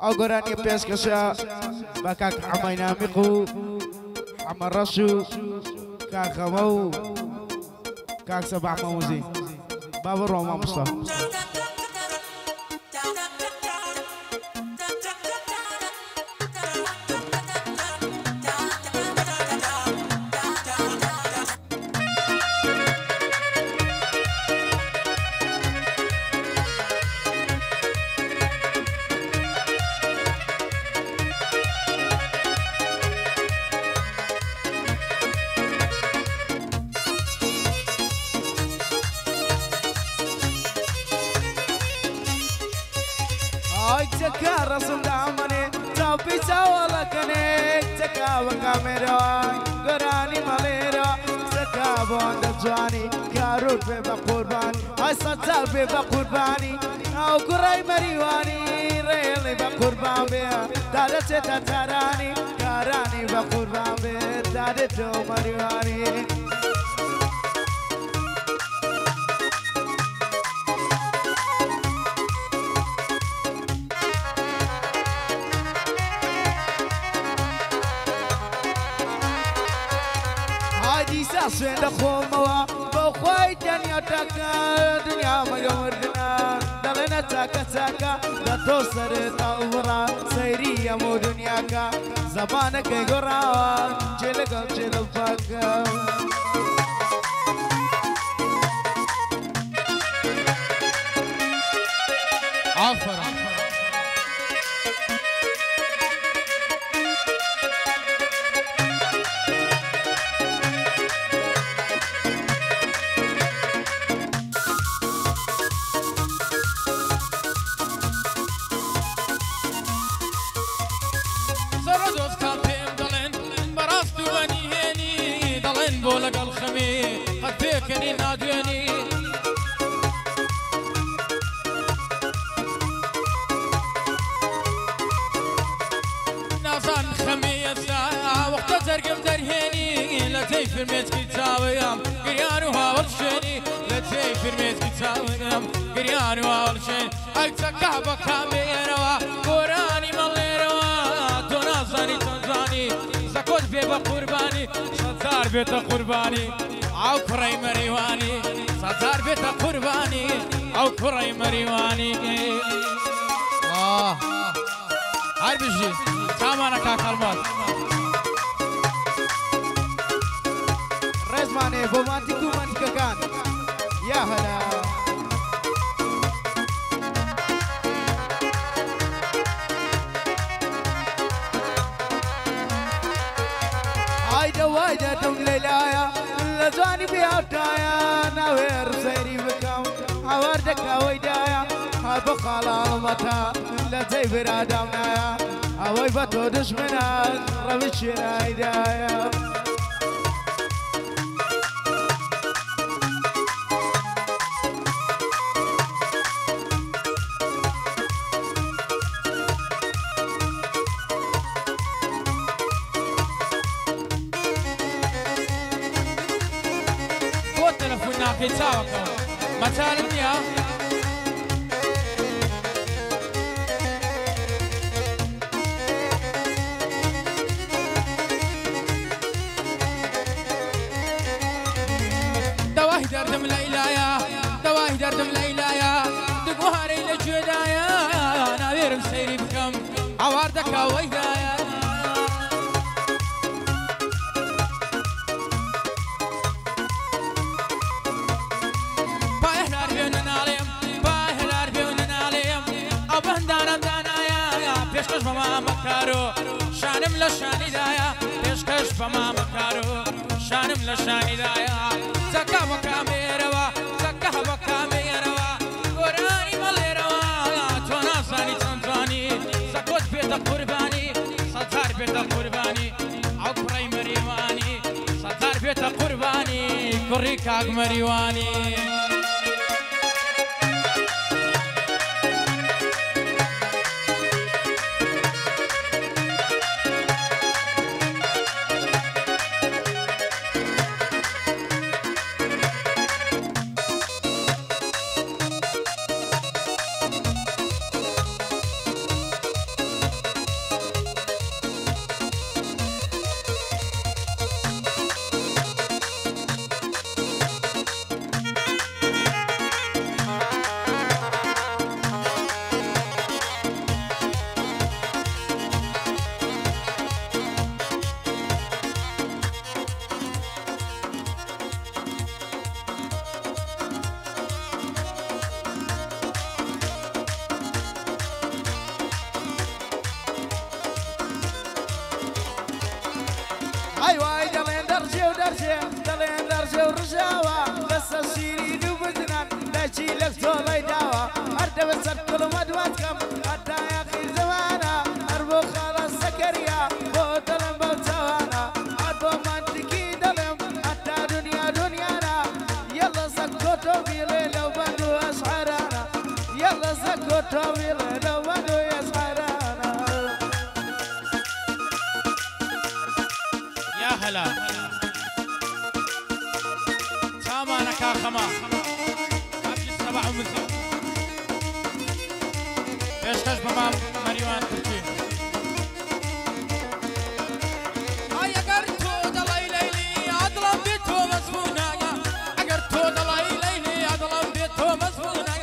ئەو گۆرانی پێشکەشە بە کاک حەمای نامیق و حەمە ڕەش و کاک خەمە و کاک سەباح مەموزی با بڕۆ مامۆستا رسم دامنه چاپی چاولا کنه چکا و کامرا گرانی مالیرا چکا باند جوانی کارود به قربانی ای سچال به قربانی او گرای مریوانی ریلی به قربان بیا داده چه تارانی کارانی به قربان بیا داده تو مریوانی سوێندە خۆمەوە بۆ خۆی دنیا تاکە دنیا مەگەوردنا دەڵێنە چاکە چاکە لە تۆ سەرێتا وڕا سەیری هەموو دنیاکە زەبانەکەی گۆڕاوە جێ لەگەڵ جێ لەو پاکە ئافەرە كني نادوني نازان خميسا وقت زرقم درهيني لتي فرميت كتاويام قريان وهاول شيني لتي فرميت كتاويام قريان وهاول شيني اكتكه بكاميروا قراني ماليروا تنازاني تنزاني زكوت بيبا قرباني شطار بيتا قرباني او كري مريواني ستار بيت قرباني او كري مريواني هاي بيجي تمانا كاكلمات رزماني بومانتيكو مانتيكا كان يا هلا هايدا وايدا دم ليلايا لزواني بيعطايا ناوير سيري بكم عواردك ويدايا هابو خلال متا لزي برادمنايا هواي بطو دشمنات رمشي رايدايا كتاوكم مثلا يا دواهي دردم ليلايا دواهي دردم ليلايا دقوهاري لجودايا ناوير مسيري بكم عواردك ويدايا پیشکش بما مکارو شانم لشانی دایا پیشکش بما مکارو شانم لشانی دایا زکا وکامیروا زکا وکامیروا قرانی ملیروا تو نازانی تنزانی زکوت بیت قربانی ستار بیت قربانی او پرای مریوانی ستار بیت قربانی کری کاغ مریوانی دبسر كل مدواتكم حتى يا أخي زمانا أربو خلاص سكريا بوتلم بوتوانا أربو منطقي دلم حتى دنيا دنيانا يلا سكوتو بيلي لو بندو أسعارنا يلا سكوتو بيلي لو بندو أسعارنا يا هلا سامانا كاخما أبجي السبع ومزي بيشتش بمام مريوان تركي هاي أقرتو دلاي ليلي عدلم بيتو مسفونا أقرتو دلاي ليلي عدلم بيتو مسفونا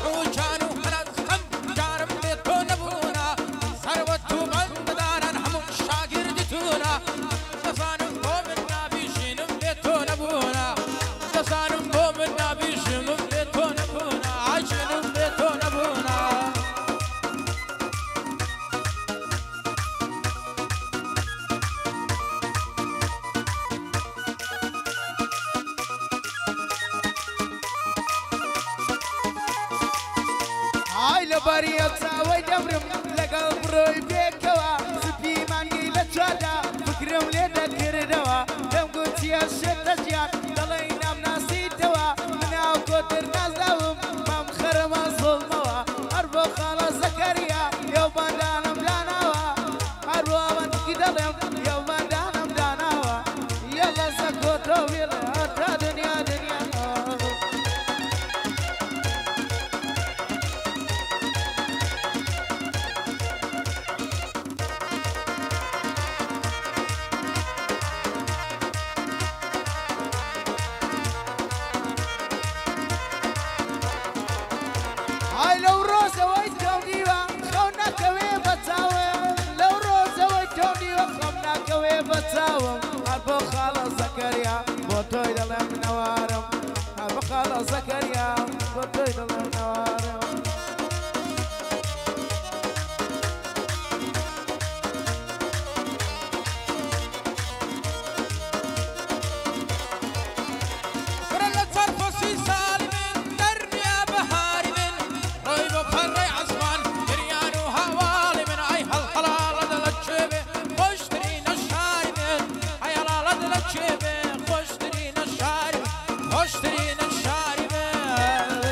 وكانوا خلاص خم جارم بيتو نبونا ثروتو بند دارن همون شاقر دتونا دسانم بومن نابيشينم بيتو نبونا دسانم بومن نابيشينم بيتو نبونا عايشينم بيتو نبونا هاي لبرية ساوي دمرم لقلب روي بيكوا سبي مانجي لتشادا فكرم ليدا كردوا دم قلت يا شتا جيان دلينا مناسي دوا منا وقدر ناس داوم مام خرما صلموا أربو خالا زكريا يوم دانم داناوا أربو منتكي دلم يوم دانم داناوا يلا سكوتو بيلا حتى دنيا دنيا هاي لو روزة ويتكم ديوا خونا كوي بتساوم لو روزة ويتكم ديوا خونا كوي بتساوم أبو خالص زكريا بوتوي دلم نوارم أبو خالص زكريا بوتوي دلم نوارم فرلا ترفسي سالمين درني يا بهاري من روي بخري عصفان دريان وهوالي من اي هالحلالة دلتشيبي خوشترين الشاري من اي هالحلالة دلتشيبي خوشترين الشاري خوشترين الشاري من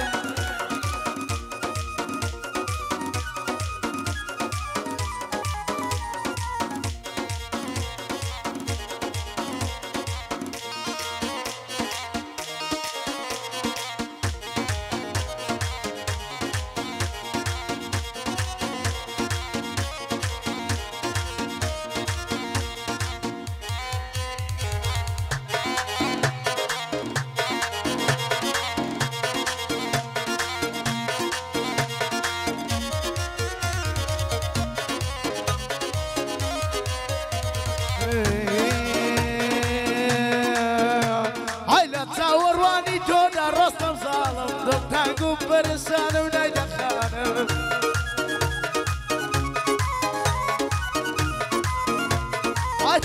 هاي لا تصور واني تودا رستم ظالم ضد تنقب برسان ونايد خانم هاي